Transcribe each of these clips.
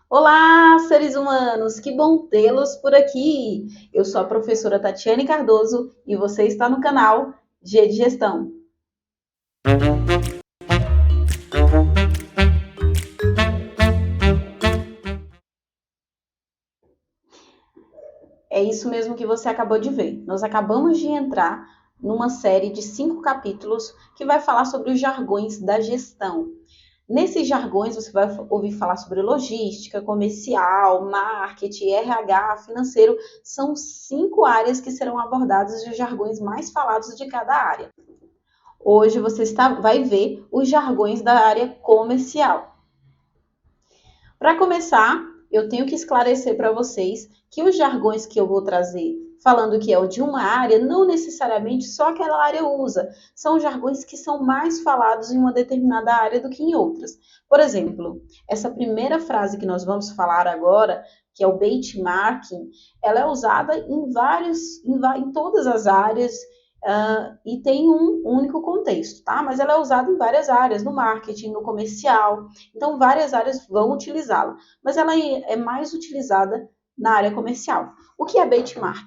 Olá, seres humanos! Que bom tê-los por aqui! Eu sou a professora Tatiane Cardoso e você está no canal G de Gestão. É isso mesmo que você acabou de ver. Nós acabamos de entrar numa série de 5 capítulos que vai falar sobre os jargões da gestão. Nesses jargões, você vai ouvir falar sobre logística, comercial, marketing, RH, financeiro. São 5 áreas que serão abordadas e os jargões mais falados de cada área. Hoje vai ver os jargões da área comercial. Para começar, eu tenho que esclarecer para vocês que os jargões que eu vou trazer, falando que é o de uma área, não necessariamente só aquela área usa. São jargões que são mais falados em uma determinada área do que em outras. Por exemplo, essa primeira frase que nós vamos falar agora, que é o benchmarking, ela é usada em todas as áreas, e tem um único contexto, tá? Mas ela é usada em várias áreas, no marketing, no comercial, então várias áreas vão utilizá-la, mas ela é mais utilizada na área comercial. O que é benchmark?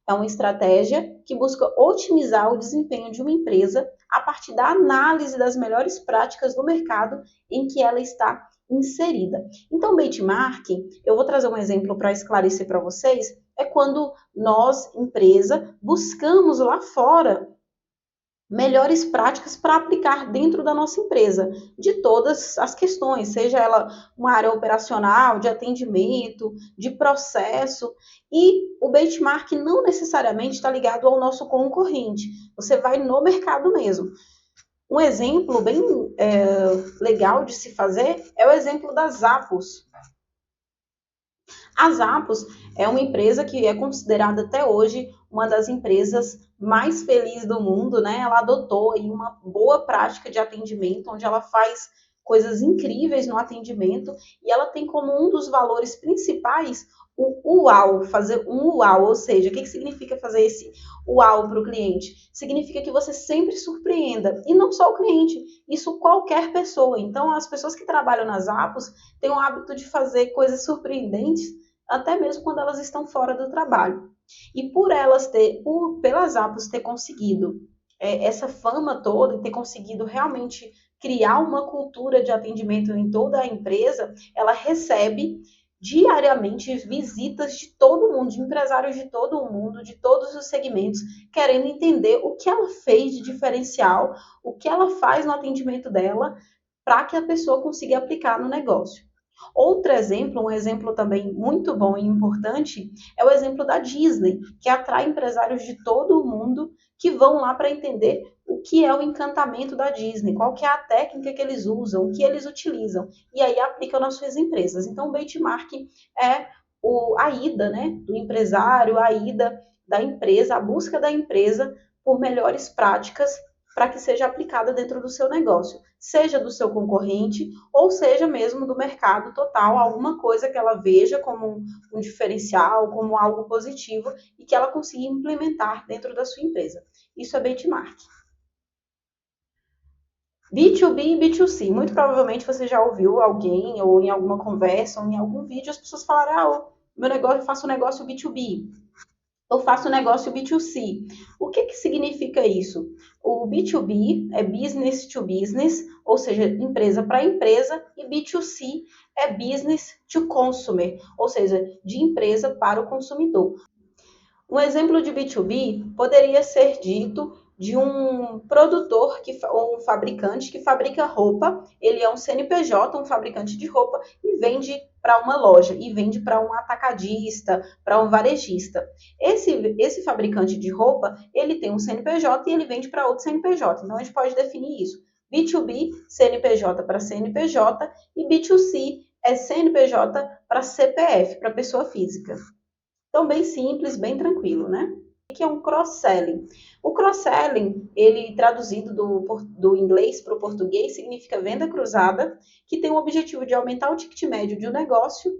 É uma estratégia que busca otimizar o desempenho de uma empresa a partir da análise das melhores práticas do mercado em que ela está inserida. Então, benchmarking, eu vou trazer um exemplo para esclarecer para vocês, é quando nós, empresa, buscamos lá fora melhores práticas para aplicar dentro da nossa empresa, de todas as questões, seja ela uma área operacional, de atendimento, de processo, e o benchmark não necessariamente está ligado ao nosso concorrente, você vai no mercado mesmo. Um exemplo bem legal de se fazer é o exemplo das Zappos. A Zappos é uma empresa que é considerada até hoje uma das empresas mais felizes do mundo, né? Ela adotou aí uma boa prática de atendimento, onde ela faz coisas incríveis no atendimento e ela tem como um dos valores principais o uau, fazer um uau, ou seja, o que significa fazer esse uau para o cliente? Significa que você sempre surpreenda, e não só o cliente, isso qualquer pessoa. Então, as pessoas que trabalham nas Zappos têm o hábito de fazer coisas surpreendentes até mesmo quando elas estão fora do trabalho. E pelas Apos ter conseguido essa fama toda e ter conseguido realmente criar uma cultura de atendimento em toda a empresa, ela recebe diariamente visitas de todo mundo, de empresários de todo o mundo, de todos os segmentos, querendo entender o que ela fez de diferencial, o que ela faz no atendimento dela, para que a pessoa consiga aplicar no negócio. Outro exemplo, um exemplo também muito bom e importante, é o exemplo da Disney, que atrai empresários de todo o mundo que vão lá para entender o que é o encantamento da Disney, qual que é a técnica que eles usam, o que eles utilizam, e aí aplicam nas suas empresas. Então, o benchmark é a ida, né, do empresário, a ida da empresa, a busca da empresa por melhores práticas para que seja aplicada dentro do seu negócio, seja do seu concorrente ou seja mesmo do mercado total, alguma coisa que ela veja como um diferencial, como algo positivo e que ela consiga implementar dentro da sua empresa. Isso é benchmark. B2B e B2C. Muito provavelmente você já ouviu alguém, ou em alguma conversa, ou em algum vídeo, as pessoas falarem, meu negócio, eu faço um negócio B2B. Eu faço negócio B2C. O que significa isso? O B2B é business to business, ou seja, empresa para empresa, e B2C é business to consumer, ou seja, de empresa para o consumidor. Um exemplo de B2B poderia ser dito de um produtor ou um fabricante que fabrica roupa, ele é um CNPJ, um fabricante de roupa, e vende para uma loja, e vende para um atacadista, para um varejista. Esse fabricante de roupa, ele tem um CNPJ e ele vende para outro CNPJ. Então, a gente pode definir isso. B2B, CNPJ para CNPJ, e B2C é CNPJ para CPF, para pessoa física. Então, bem simples, bem tranquilo, né? O que é um cross-selling? O cross-selling, ele traduzido do inglês para o português, significa venda cruzada, que tem o objetivo de aumentar o ticket médio de um negócio.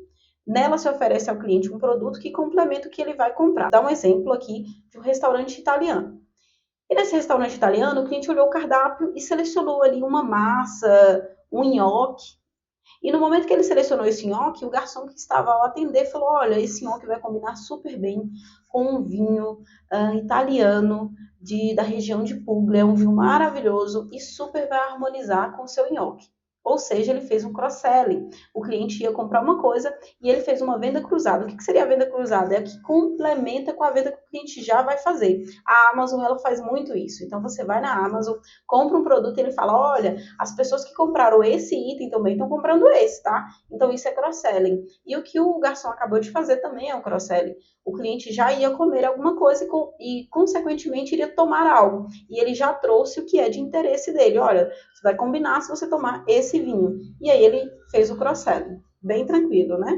Nela se oferece ao cliente um produto que complementa o que ele vai comprar. Vou dar um exemplo aqui de um restaurante italiano. E nesse restaurante italiano, o cliente olhou o cardápio e selecionou ali uma massa, um nhoque. E no momento que ele selecionou esse nhoque, o garçom que estava ao atender falou: olha, esse nhoque vai combinar super bem com um vinho italiano da região de Puglia, é um vinho maravilhoso e super vai harmonizar com o seu nhoque. Ou seja, ele fez um cross-selling. O cliente ia comprar uma coisa e ele fez uma venda cruzada. O que seria a venda cruzada? É o que complementa com a venda que o cliente já vai fazer. A Amazon ela faz muito isso. Então você vai na Amazon, compra um produto e ele fala: olha, as pessoas que compraram esse item também estão comprando esse, tá? Então isso é cross-selling. E o que o garçom acabou de fazer também é um cross-selling. O cliente já ia comer alguma coisa e consequentemente, iria tomar algo. E ele já trouxe o que é de interesse dele. Olha, você vai combinar se você tomar esse vinho. E aí ele fez o cross-selling. Bem tranquilo, né?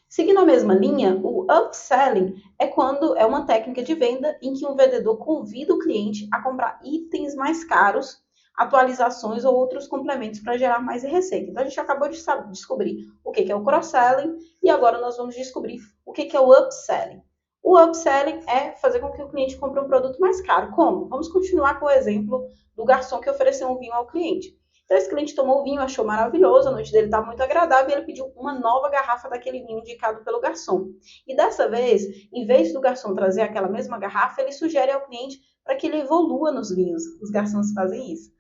Seguindo a mesma linha, o upselling é quando é uma técnica de venda em que um vendedor convida o cliente a comprar itens mais caros, atualizações ou outros complementos para gerar mais receita. Então a gente acabou de descobrir o que é o cross-selling e agora nós vamos descobrir o que é o upselling. O upselling é fazer com que o cliente compre um produto mais caro. Como? Vamos continuar com o exemplo do garçom que ofereceu um vinho ao cliente. Então, esse cliente tomou o vinho, achou maravilhoso, a noite dele estava muito agradável e ele pediu uma nova garrafa daquele vinho indicado pelo garçom. E dessa vez, em vez do garçom trazer aquela mesma garrafa, ele sugere ao cliente para que ele evolua nos vinhos. Os garçons fazem isso.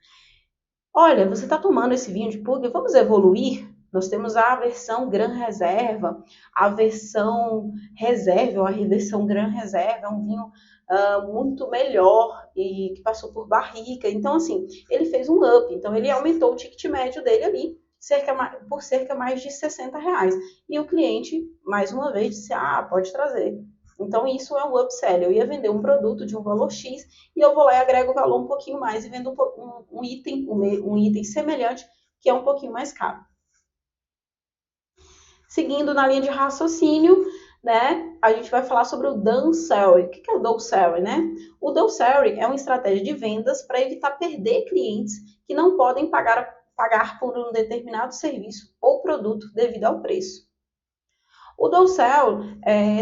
Olha, você está tomando esse vinho de Puglia, vamos evoluir? Nós temos a versão Gran Reserva, a versão Reserva, ou a versão Gran Reserva, é um vinho muito melhor e que passou por barrica. Então, assim, ele fez um up, então ele aumentou o ticket médio dele ali, por cerca mais de R$ 60. E o cliente, mais uma vez, disse, pode trazer. Então, isso é um upsell. Eu ia vender um produto de um valor X e eu vou lá e agrego o valor um pouquinho mais e vendo um item semelhante que é um pouquinho mais caro. Seguindo na linha de raciocínio, né, a gente vai falar sobre o downsell. O que é o downsell, né? O downsell é uma estratégia de vendas para evitar perder clientes que não podem pagar por um determinado serviço ou produto devido ao preço. O downsell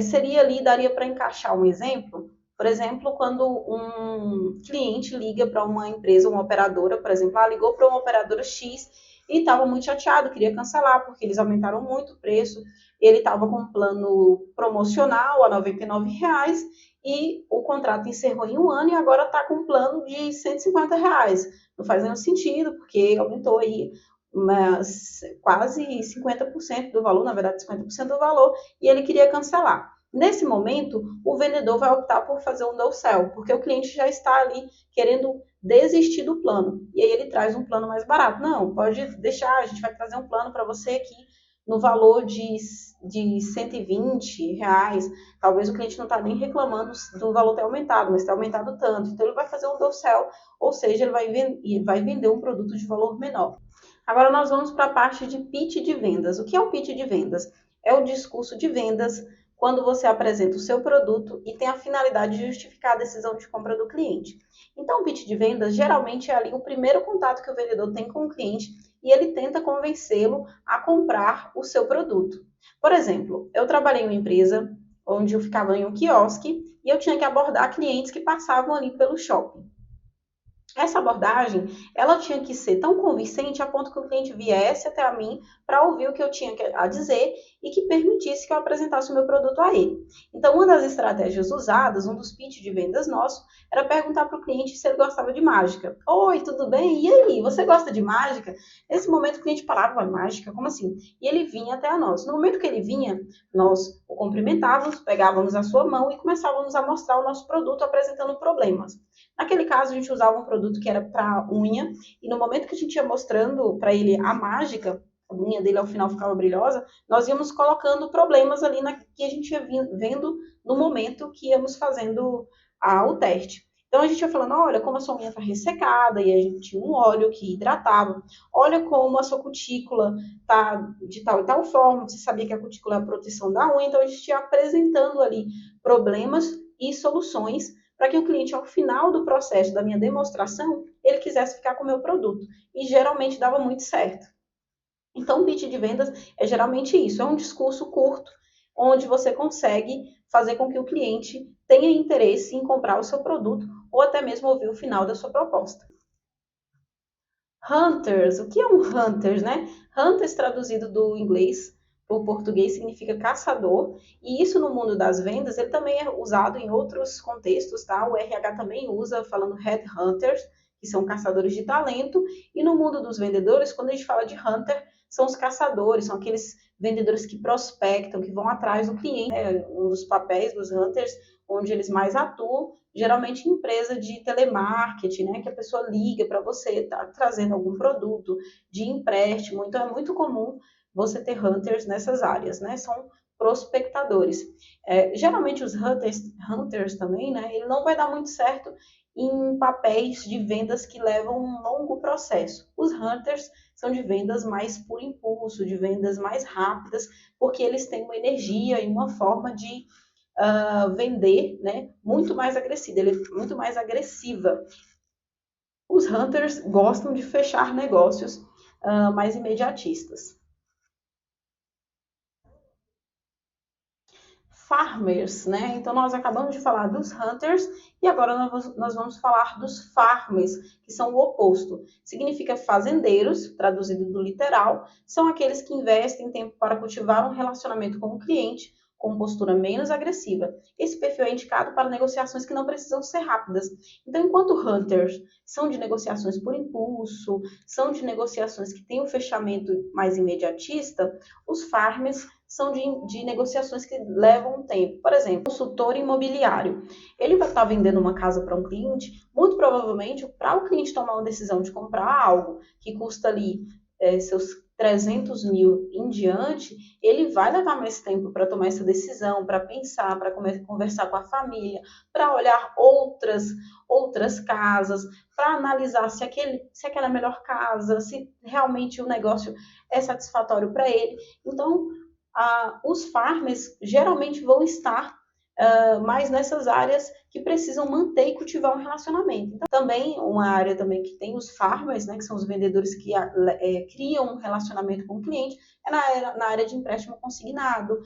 seria ali, daria para encaixar um exemplo. Por exemplo, quando um cliente liga para uma empresa, uma operadora, por exemplo, ligou para uma operadora X e estava muito chateado, queria cancelar porque eles aumentaram muito o preço. Ele estava com um plano promocional a R$ 99 e o contrato encerrou em um ano e agora está com um plano de R$ 150. Não faz nenhum sentido, porque aumentou aí quase 50% do valor, na verdade 50% do valor, e ele queria cancelar. Nesse momento, o vendedor vai optar por fazer um downsell, porque o cliente já está ali querendo desistir do plano. E aí ele traz um plano mais barato. Não, pode deixar, a gente vai trazer um plano para você aqui no valor de R$ 120. Talvez o cliente não está nem reclamando do valor ter aumentado, mas está aumentado tanto. Então ele vai fazer um downsell, ou seja, ele vai vender um produto de valor menor. Agora nós vamos para a parte de pitch de vendas. O que é o pitch de vendas? É o discurso de vendas quando você apresenta o seu produto e tem a finalidade de justificar a decisão de compra do cliente. Então, o pitch de vendas geralmente é ali o primeiro contato que o vendedor tem com o cliente e ele tenta convencê-lo a comprar o seu produto. Por exemplo, eu trabalhei em uma empresa onde eu ficava em um quiosque e eu tinha que abordar clientes que passavam ali pelo shopping. Essa abordagem, ela tinha que ser tão convincente a ponto que o cliente viesse até a mim para ouvir o que eu tinha a dizer e que permitisse que eu apresentasse o meu produto a ele. Então, uma das estratégias usadas, um dos pitch de vendas nossos, era perguntar para o cliente se ele gostava de mágica. Oi, tudo bem? E aí, você gosta de mágica? Nesse momento, o cliente parava, mágica? Como assim? E ele vinha até nós. No momento que ele vinha, nós o cumprimentávamos, pegávamos a sua mão e começávamos a mostrar o nosso produto apresentando problemas. Naquele caso, a gente usava um produto que era para unha, e no momento que a gente ia mostrando para ele a mágica, a unha dele ao final ficava brilhosa, nós íamos colocando problemas ali que a gente ia vendo no momento que íamos fazendo o teste. Então a gente ia falando, olha como a sua unha está ressecada, e a gente tinha um óleo que hidratava, olha como a sua cutícula está de tal e tal forma, você sabia que a cutícula é a proteção da unha, então a gente ia apresentando ali problemas e soluções para que o cliente, ao final do processo da minha demonstração, ele quisesse ficar com o meu produto. E geralmente dava muito certo. Então, o pitch de vendas é geralmente isso, é um discurso curto, onde você consegue fazer com que o cliente tenha interesse em comprar o seu produto ou até mesmo ouvir o final da sua proposta. Hunters, o que é um hunters, né? Hunters traduzido do inglês para o português significa caçador, e isso no mundo das vendas, ele também é usado em outros contextos, tá? O RH também usa falando headhunters, que são caçadores de talento, e no mundo dos vendedores, quando a gente fala de hunter, são os caçadores, são aqueles vendedores que prospectam, que vão atrás do cliente, né? Um dos papéis dos hunters, onde eles mais atuam, geralmente em empresa de telemarketing, né, que a pessoa liga para você, tá trazendo algum produto de empréstimo. Então é muito comum você ter hunters nessas áreas, né? São prospectadores. Geralmente os hunters também, né? Ele não vai dar muito certo em papéis de vendas que levam um longo processo. Os hunters são de vendas mais por impulso, de vendas mais rápidas, porque eles têm uma energia e uma forma de vender, né, muito mais agressiva, ele é muito mais agressiva. Os hunters gostam de fechar negócios mais imediatistas. Farmers, né? Então nós acabamos de falar dos hunters e agora nós vamos falar dos farmers, que são o oposto. Significa fazendeiros, traduzido do literal, são aqueles que investem tempo para cultivar um relacionamento com o cliente com postura menos agressiva. Esse perfil é indicado para negociações que não precisam ser rápidas. Então, enquanto hunters são de negociações por impulso, são de negociações que têm um fechamento mais imediatista, os farmers são de negociações que levam tempo. Por exemplo, consultor imobiliário. Ele vai estar vendendo uma casa para um cliente, muito provavelmente, para o cliente tomar uma decisão de comprar algo que custa ali seus 300 mil em diante, ele vai levar mais tempo para tomar essa decisão, para pensar, para conversar com a família, para olhar outras casas, para analisar se aquela é a melhor casa, se realmente o negócio é satisfatório para ele. Então, os farmers geralmente vão estar mais nessas áreas que precisam manter e cultivar um relacionamento. Então, também uma área também que tem os farmers, né, que são os vendedores que criam um relacionamento com o cliente, é na área de empréstimo consignado,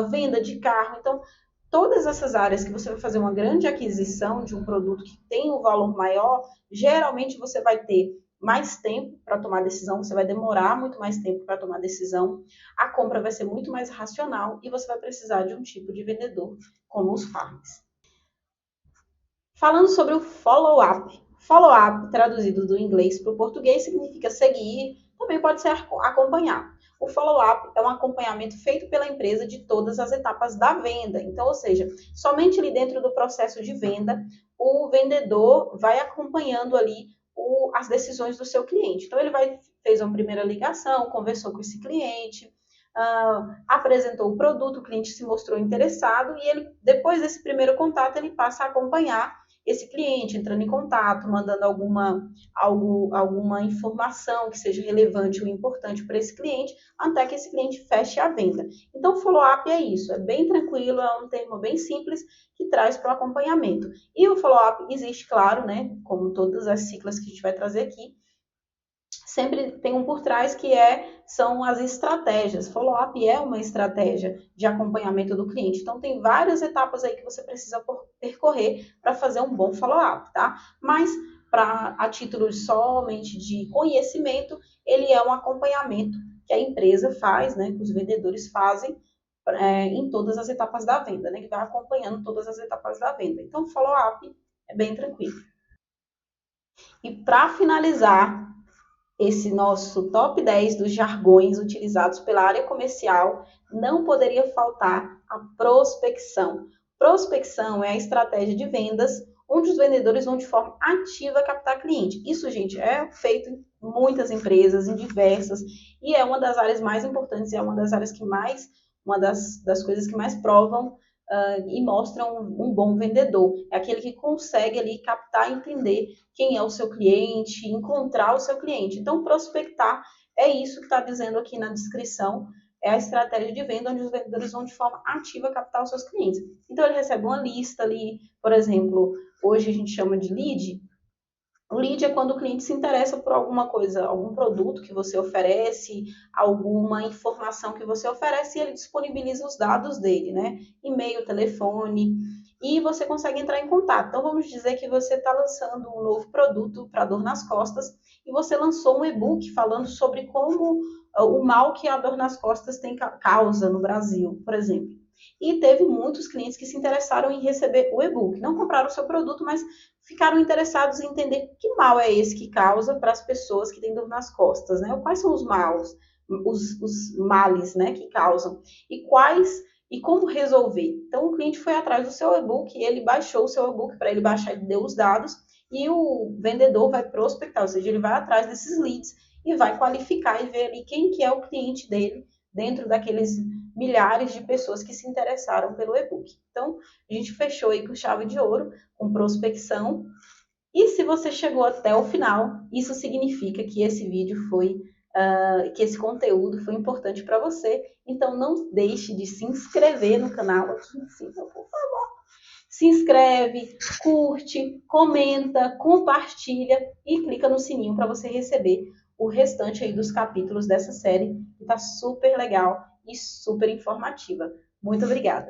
venda de carro. Então, todas essas áreas que você vai fazer uma grande aquisição de um produto que tem um valor maior, geralmente você vai ter mais tempo para tomar decisão, você vai demorar muito mais tempo para tomar decisão, a compra vai ser muito mais racional e você vai precisar de um tipo de vendedor como os farms. Falando sobre o follow-up. Follow-up, traduzido do inglês para o português, significa seguir, também pode ser acompanhar. O follow-up é um acompanhamento feito pela empresa de todas as etapas da venda. Então, ou seja, somente ali dentro do processo de venda, o vendedor vai acompanhando ali as decisões do seu cliente. Então, ele fez uma primeira ligação, conversou com esse cliente, apresentou o produto, o cliente se mostrou interessado e ele, depois desse primeiro contato, ele passa a acompanhar esse cliente, entrando em contato, mandando alguma informação que seja relevante ou importante para esse cliente, até que esse cliente feche a venda. Então, follow-up é isso, é bem tranquilo, é um termo bem simples que traz para o acompanhamento. E o follow-up existe, claro, né, como todas as ciclas que a gente vai trazer aqui, sempre tem um por trás que são as estratégias. Follow-up é uma estratégia de acompanhamento do cliente. Então, tem várias etapas aí que você precisa percorrer para fazer um bom follow-up, tá? Mas, a título somente de conhecimento, ele é um acompanhamento que a empresa faz, né, que os vendedores fazem em todas as etapas da venda, né, que vai acompanhando todas as etapas da venda. Então, follow-up é bem tranquilo. E para finalizar, esse nosso top 10 dos jargões utilizados pela área comercial, não poderia faltar a prospecção. Prospecção é a estratégia de vendas onde os vendedores vão de forma ativa captar cliente. Isso, gente, é feito em muitas empresas, em diversas, e é uma das áreas mais importantes, é uma das áreas que mais, uma das coisas que mais provam e mostram um bom vendedor. É aquele que consegue ali captar e entender quem é o seu cliente, encontrar o seu cliente. Então, prospectar é isso que está dizendo aqui na descrição, é a estratégia de venda onde os vendedores vão de forma ativa captar os seus clientes. Então, ele recebe uma lista ali, por exemplo, hoje a gente chama de lead. O lead é quando o cliente se interessa por alguma coisa, algum produto que você oferece, alguma informação que você oferece e ele disponibiliza os dados dele, né? E-mail, telefone. e você consegue entrar em contato. Então, vamos dizer que você está lançando um novo produto para dor nas costas e você lançou um e-book falando sobre como o mal que a dor nas costas causa no Brasil, por exemplo. E teve muitos clientes que se interessaram em receber o e-book. Não compraram o seu produto, mas ficaram interessados em entender que mal é esse que causa para as pessoas que têm dor nas costas, né? Quais são os maus, os males, né, que causam e como resolver. Então, o cliente foi atrás do seu e-book, ele baixou o seu e-book, para ele baixar, ele deu os dados, e o vendedor vai prospectar, ou seja, ele vai atrás desses leads e vai qualificar e ver ali quem que é o cliente dele dentro daqueles milhares de pessoas que se interessaram pelo e-book. Então, a gente fechou aí com chave de ouro, com prospecção. E se você chegou até o final, isso significa que esse vídeo que esse conteúdo foi importante para você. Então, não deixe de se inscrever no canal aqui em cima, por favor. Se inscreve, curte, comenta, compartilha e clica no sininho para você receber o restante aí dos capítulos dessa série, que está super legal e super informativa. Muito obrigada!